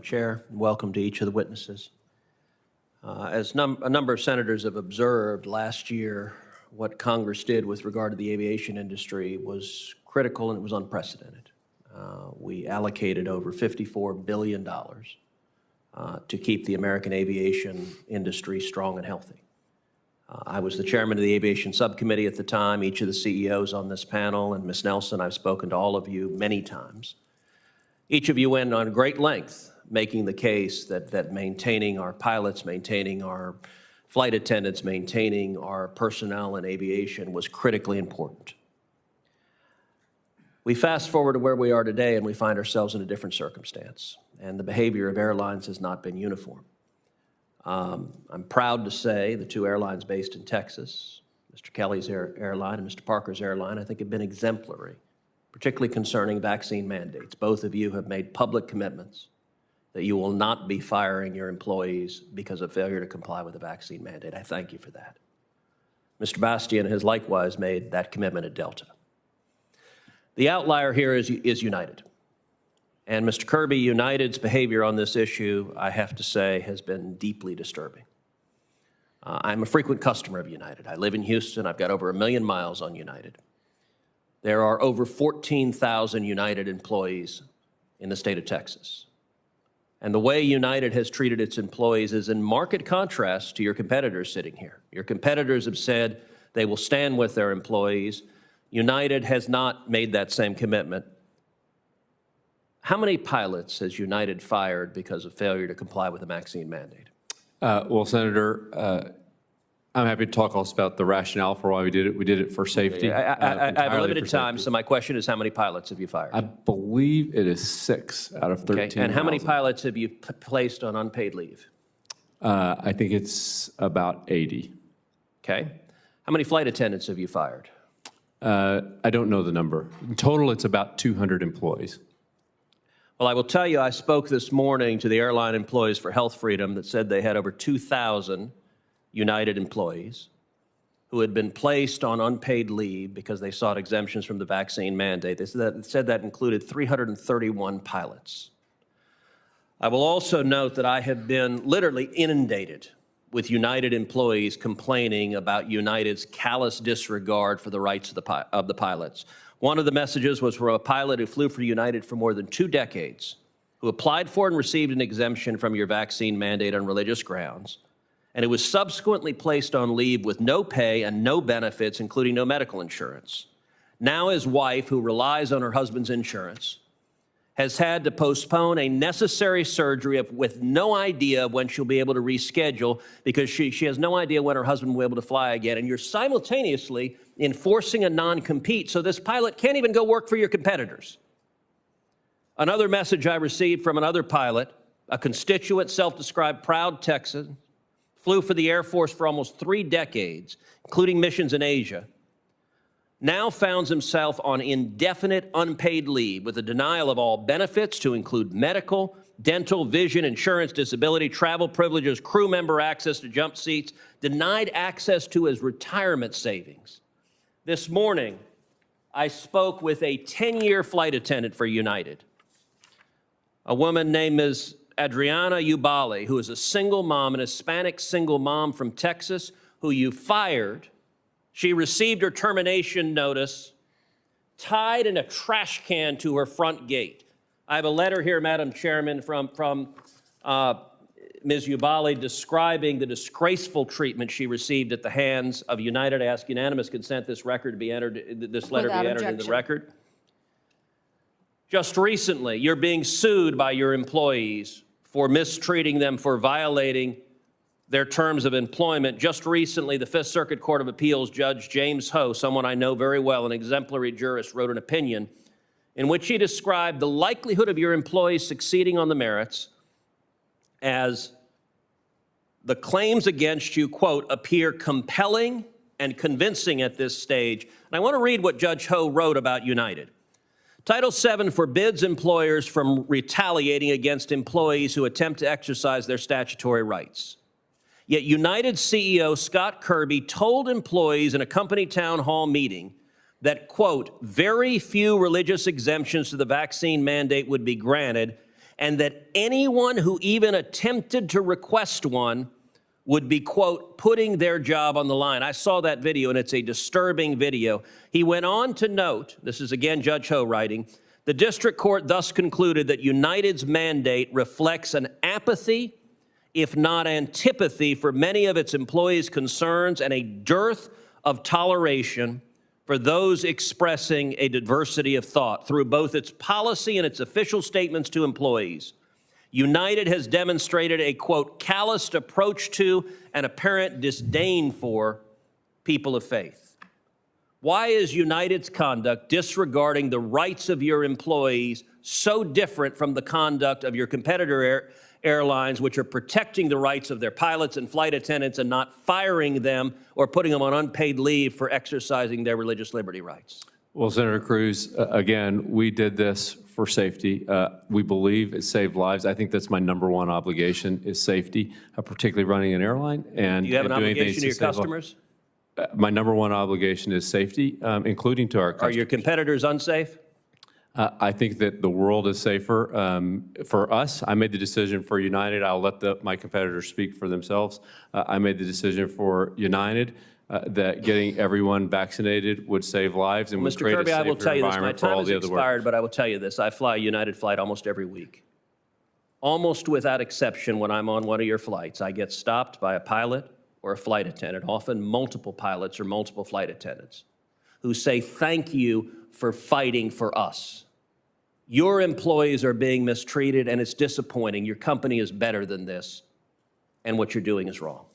Chair, and welcome to each of the witnesses. As a number of senators have observed, last year, what Congress did with regard to the aviation industry was critical and it was unprecedented. We allocated over $54 billion to keep the American aviation industry strong and healthy. I was the chairman of the aviation subcommittee at the time. Each of the CEOs on this panel, and Ms. Nelson, I've spoken to all of you many times. Each of you went on great length making the case that maintaining our pilots, maintaining our flight attendants, maintaining our personnel in aviation was critically important. We fast forward to where we are today and we find ourselves in a different circumstance, and the behavior of airlines has not been uniform. I'm proud to say the two airlines based in Texas, Mr. Kelly's airline and Mr. Parker's airline, I think have been exemplary, particularly concerning vaccine mandates. Both of you have made public commitments that you will not be firing your employees because of failure to comply with the vaccine mandate. I thank you for that. Mr. Bastian has likewise made that commitment at Delta. The outlier here is United. And Mr. Kirby, United's behavior on this issue, I have to say, has been deeply disturbing. I'm a frequent customer of United. I live in Houston. I've got over 1 million miles on United. There are over 14,000 United employees in the state of Texas. And the way United has treated its employees is in marked contrast to your competitors sitting here. Your competitors have said they will stand with their employees. United has not made that same commitment. How many pilots has United fired because of failure to comply with the vaccine mandate? Well, Senator, I'm happy to talk also about the rationale for why we did it. We did it for safety. I have a limited time, so my question is, how many pilots have you fired? I believe it is 6 out of 13. Okay. And how many pilots have you placed on unpaid leave? I think it's about 80. Okay. How many flight attendants have you fired? I don't know the number. In total, it's about 200 employees. Well, I will tell you, I spoke this morning to the Airline Employees for Health Freedom that said they had over 2,000 United employees who had been placed on unpaid leave because they sought exemptions from the vaccine mandate. They said that included 331 pilots. I will also note that I have been literally inundated with United employees complaining about United's callous disregard for the rights of the pilots. One of the messages was from a pilot who flew for United for more than 2 decades, who applied for and received an exemption from your vaccine mandate on religious grounds, and who was subsequently placed on leave with no pay and no benefits, including no medical insurance. Now his wife, who relies on her husband's insurance, has had to postpone a necessary surgery with no idea when she'll be able to reschedule because she has no idea when her husband will be able to fly again. And you're simultaneously enforcing a non-compete, so this pilot can't even go work for your competitors. Another message I received from another pilot, a constituent, self-described proud Texan, flew for the Air Force for almost 3 decades, including missions in Asia, now finds himself on indefinite unpaid leave with a denial of all benefits to include medical, dental, vision, insurance, disability, travel privileges, crew member access to jump seats, denied access to his retirement savings. This morning, I spoke with a 10-year flight attendant for United, a woman named Ms. Adriana Ubali, who is a single mom, an Hispanic single mom from Texas, who you fired. She received her termination notice tied in a trash can to her front gate. I have a letter here, Madam Chairman, from Ms. Ubali describing the disgraceful treatment she received at the hands of United. I ask unanimous consent this letter be entered in the record. Just recently, you're being sued by your employees for mistreating them, for violating their terms of employment. Just recently, the Fifth Circuit Court of Appeals Judge James Ho, someone I know very well, an exemplary jurist, wrote an opinion in which he described the likelihood of your employees succeeding on the merits as the claims against you, quote, appear compelling and convincing at this stage. And I want to read what Judge Ho wrote about United. Title VII forbids employers from retaliating against employees who attempt to exercise their statutory rights. Yet United CEO Scott Kirby told employees in a company town hall meeting that, quote, very few religious exemptions to the vaccine mandate would be granted, and that anyone who even attempted to request one would be, quote, putting their job on the line. I saw that video, and it's a disturbing video. He went on to note, this is again Judge Ho writing, the district court thus concluded that United's mandate reflects an apathy, if not antipathy, for many of its employees' concerns and a dearth of toleration for those expressing a diversity of thought through both its policy and its official statements to employees. United has demonstrated a, quote, calloused approach to and apparent disdain for people of faith. Why is United's conduct disregarding the rights of your employees so different from the conduct of your competitor airlines, which are protecting the rights of their pilots and flight attendants and not firing them or putting them on unpaid leave for exercising their religious liberty rights? Well, Senator Cruz, again, we did this for safety. We believe it saved lives. I think that's my number one obligation is safety, particularly running an airline. And Do you have an doing obligation things to your save lives. customers? My number one obligation is safety, including to our Are customers. your competitors unsafe? I think that the world is safer. For us, I made the decision for United. I'll let my competitors speak for themselves. I made the decision for United that getting everyone vaccinated would save lives and would Mr. create Kirby, a I will safer tell you this. My environment for time all has the other expired, workers. but I will tell you this. I fly a United flight almost every week. Almost without exception, when I'm on one of your flights, I get stopped by a pilot or a flight attendant, often multiple pilots or multiple flight attendants, who say, thank you for fighting for us. Your employees are being mistreated, and it's disappointing. Your company is better than this, and what you're doing is wrong.